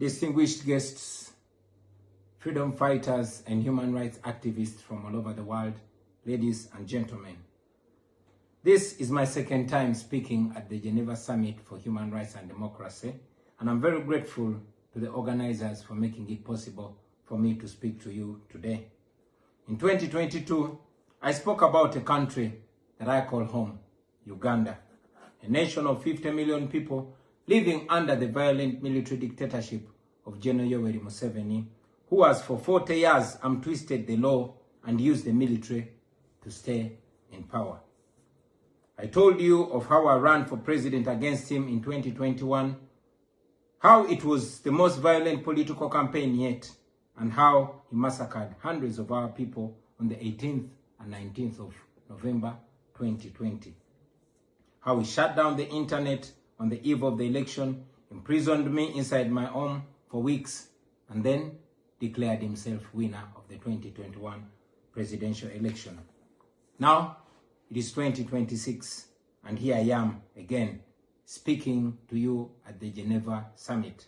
distinguished guests, freedom fighters and human rights activists from all over the world, ladies and gentlemen. This is my second time speaking at the Geneva Summit for Human Rights and Democracy, and I'm very grateful to the organizers for making it possible for me to speak to you today. In 2022, I spoke about a country that I call home, Uganda, a nation of 50 million people living under the violent military dictatorship of General Museveni, who has for 40 years twisted the law and used the military to stay in power. I told you of how I ran for president against him in 2021, how it was the most violent political campaign yet, and how he massacred hundreds of our people on the 18th and 19th of November 2020. How he shut down the internet on the eve of the election, imprisoned me inside my home for weeks, and then declared himself winner of the 2021 presidential election. Now, it is 2026, and here I am again, speaking to you at the Geneva Summit.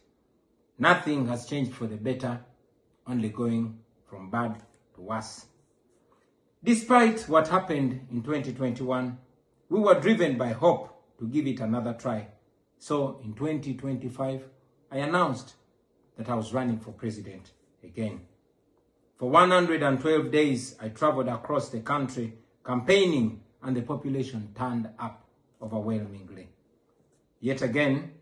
Nothing has changed for the better, only going from bad to worse. Despite what happened in 2021, we were driven by hope to give it another try. So in 2025, I announced that I was running for president again. For 112 days, I traveled across the country campaigning, and the population turned up overwhelmingly. Yet again,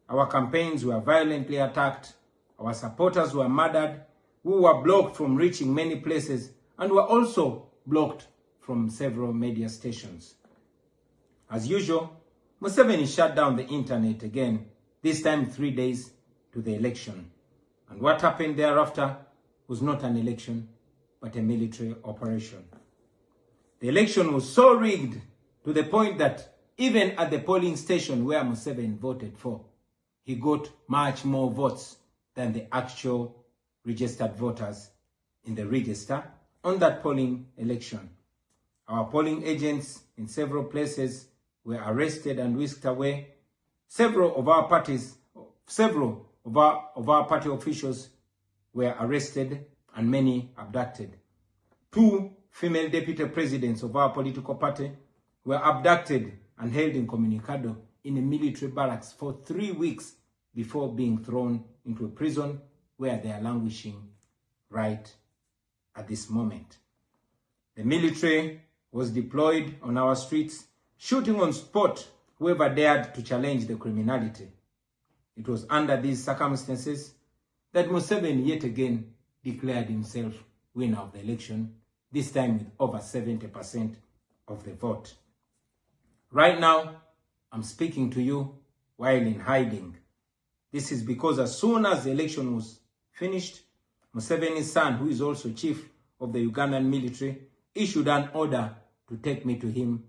our campaigns were violently attacked, our supporters were murdered, we were blocked from reaching many places, and were also blocked from several media stations. As usual, Museveni shut down the internet again, this time 3 days to the election. And what happened thereafter was not an election, but a military operation. The election was so rigged to the point that even at the polling station where Museveni voted for, he got much more votes than the actual registered voters in the register on that polling election. Our polling agents in several places were arrested and whisked away. Several of our party officials were arrested and many abducted. 2 female deputy presidents of our political party were abducted and held incommunicado in a military barracks for 3 weeks before being thrown into a prison where they are languishing right at this moment. The military was deployed on our streets, shooting on spot whoever dared to challenge the criminality. It was under these circumstances that Museveni yet again declared himself winner of the election, this time with over 70% of the vote. Right now, I'm speaking to you while in hiding. This is because as soon as the election was finished, Museveni's son, who is also chief of the Ugandan military, issued an order to take me to him,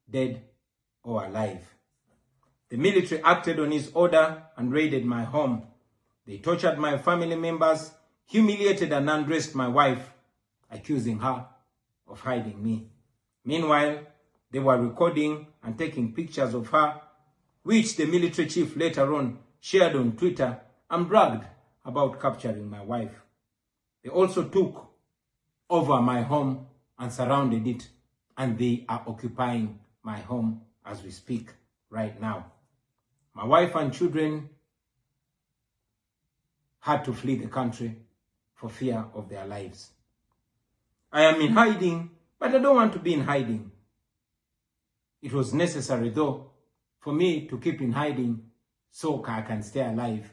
dead or alive. The military acted on his order and raided my home. They tortured my family members, humiliated and undressed my wife, accusing her of hiding me. Meanwhile, they were recording and taking pictures of her, which the military chief later on shared on Twitter and bragged about capturing my wife. They also took over my home and surrounded it, and they are occupying my home as we speak right now. My wife and children had to flee the country for fear of their lives. I am in hiding, but I don't want to be in hiding. It was necessary, though, for me to keep in hiding so I can stay alive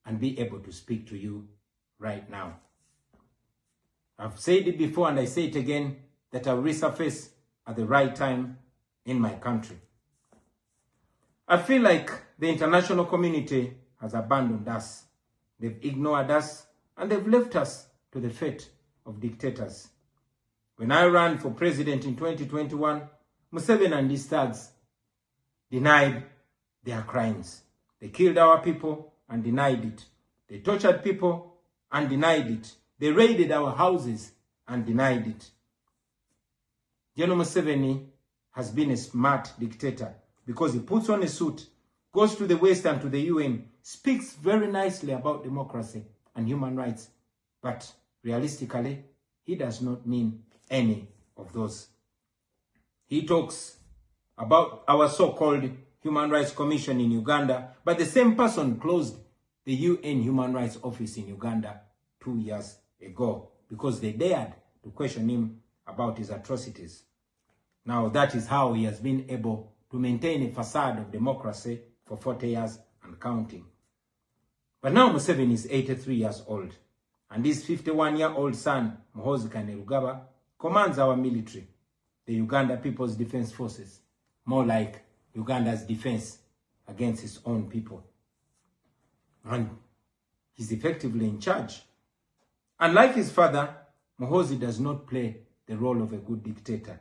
and be able to speak to you right now. I've said it before and I say it again, that I'll resurface at the right time in my country. I feel like the international community has abandoned us. They've ignored us and they've left us to the fate of dictators. When I ran for president in 2021, Museveni and his thugs denied their crimes. They killed our people and denied it. They tortured people and denied it. They raided our houses and denied it. General Museveni has been a smart dictator because he puts on a suit, goes to the West and to the UN, speaks very nicely about democracy and human rights, but realistically, he does not mean any of those. He talks about our so-called Human Rights Commission in Uganda, but the same person closed the UN Human Rights Office in Uganda 2 years ago because they dared to question him about his atrocities. Now that is how he has been able to maintain a facade of democracy for 40 years and counting. But now Museveni is 83 years old, and his 51-year-old son, Muhoozi Kainerugaba, commands our military, the Uganda People's Defense Forces, more like Uganda's defense against its own people. And he's effectively in charge. Unlike his father, Muhoozi does not play the role of a good dictator.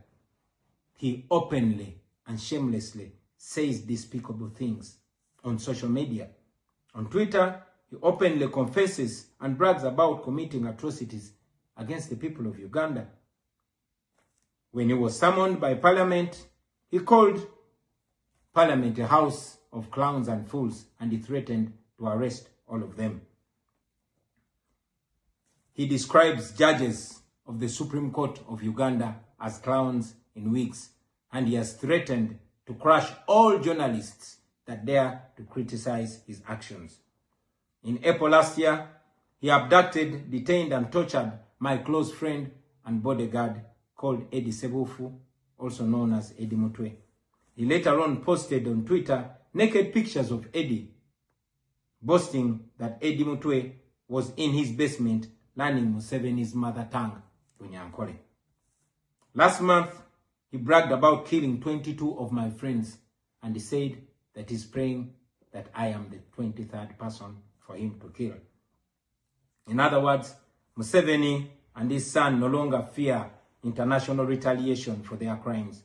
He openly and shamelessly says despicable things on social media. On Twitter, he openly confesses and brags about committing atrocities against the people of Uganda. When he was summoned by Parliament, he called Parliament a house of clowns and fools, and he threatened to arrest all of them. He describes judges of the Supreme Court of Uganda as clowns in wigs, and he has threatened to crush all journalists that dare to criticize his actions. In April last year, he abducted, detained, and tortured my close friend and bodyguard called Eddie Sebufu, also known as Eddie Mutwe. He later on posted on Twitter naked pictures of Eddie, boasting that Eddie Mutwe was in his basement learning Museveni's mother tongue, Bunyankole. Last month, he bragged about killing 22 of my friends, and he said that he's praying that I am the 23rd person for him to kill. In other words, Museveni and his son no longer fear international retaliation for their crimes.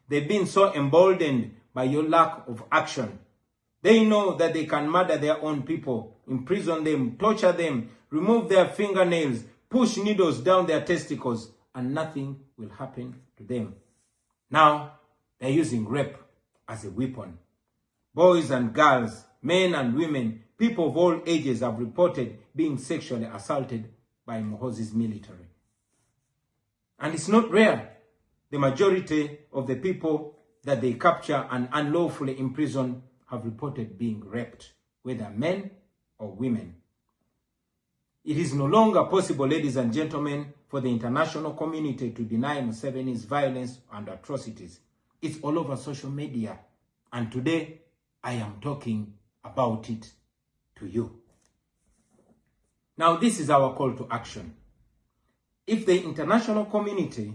They've been so emboldened by your lack of action. They know that they can murder their own people, imprison them, torture them, remove their fingernails, push needles down their testicles, and nothing will happen to them. Now, they're using rape as a weapon. Boys and girls, men and women, people of all ages have reported being sexually assaulted by Muhoozi's military. And it's not rare. The majority of the people that they capture and unlawfully imprison have reported being raped, whether men or women. It is no longer possible, ladies and gentlemen, for the international community to deny Museveni's violence and atrocities. It's all over social media. And today, I am talking about it to you. Now, this is our call to action. If the international community,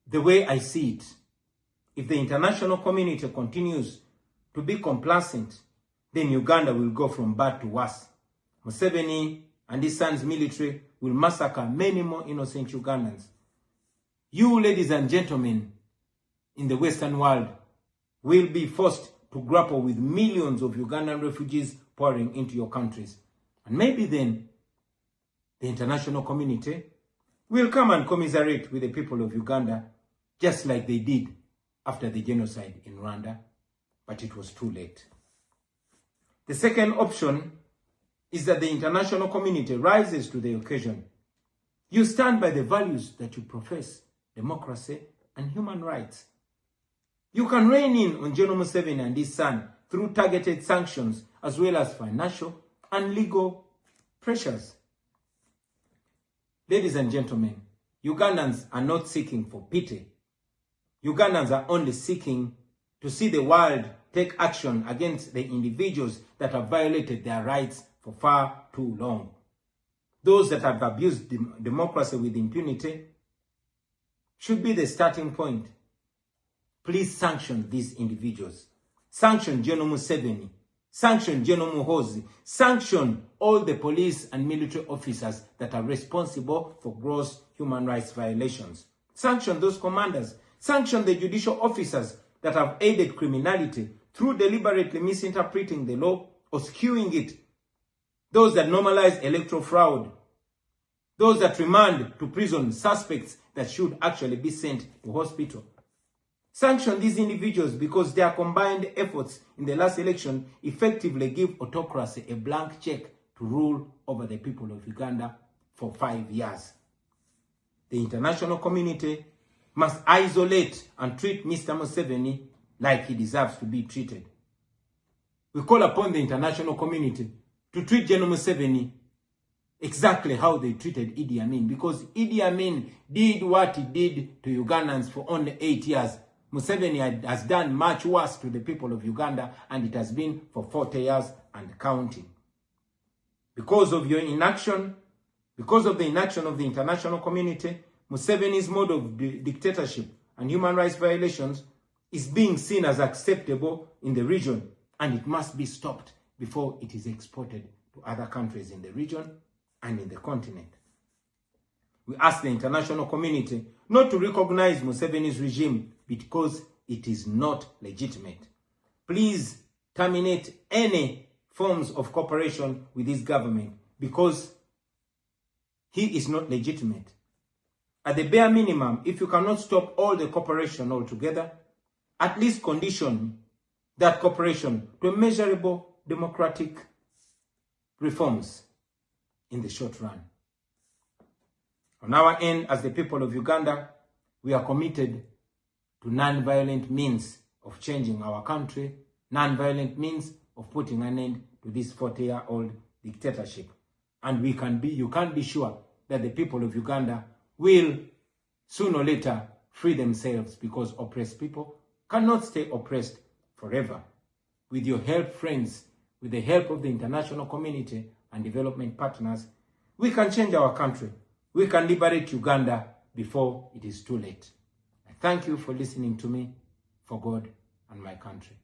the way I see it, if the international community continues to be complacent, then Uganda will go from bad to worse. Museveni and his son's military will massacre many more innocent Ugandans. You, ladies and gentlemen, in the Western world, will be forced to grapple with millions of Ugandan refugees pouring into your countries. And maybe then, the international community will come and commiserate with the people of Uganda, just like they did after the genocide in Rwanda, but it was too late. The second option is that the international community rises to the occasion. You stand by the values that you profess, democracy and human rights. You can rein in on General Museveni and his son through targeted sanctions as well as financial and legal pressures. Ladies and gentlemen, Ugandans are not seeking for pity. Ugandans are only seeking to see the world take action against the individuals that have violated their rights for far too long. Those that have abused democracy with impunity should be the starting point. Please sanction these individuals. Sanction General Museveni. Sanction General Muhoozi. Sanction all the police and military officers that are responsible for gross human rights violations. Sanction those commanders. Sanction the judicial officers that have aided criminality through deliberately misinterpreting the law or skewing it. Those that normalize electoral fraud. Those that remand to prison suspects that should actually be sent to hospital. Sanction these individuals because their combined efforts in the last election effectively give autocracy a blank check to rule over the people of Uganda for 5 years. The international community must isolate and treat Mr. Museveni like he deserves to be treated. We call upon the international community to treat General Museveni exactly how they treated Idi Amin, because Idi Amin did what he did to Ugandans for only 8 years. Museveni has done much worse to the people of Uganda, and it has been for 40 years and counting. Because of your inaction, because of the inaction of the international community, Museveni's mode of dictatorship and human rights violations is being seen as acceptable in the region, and it must be stopped before it is exported to other countries in the region and in the continent. We ask the international community not to recognize Museveni's regime because it is not legitimate. Please terminate any forms of cooperation with this government because he is not legitimate. At the bare minimum, if you cannot stop all the cooperation altogether, at least condition that cooperation to measurable democratic reforms in the short run. On our end, as the people of Uganda, we are committed to non-violent means of changing our country, non-violent means of putting an end to this 40-year-old dictatorship. And you can be sure that the people of Uganda will sooner or later free themselves, because oppressed people cannot stay oppressed forever. With your help, friends, with the help of the international community and development partners, we can change our country. We can liberate Uganda before it is too late. I thank you for listening to me, for God and my country.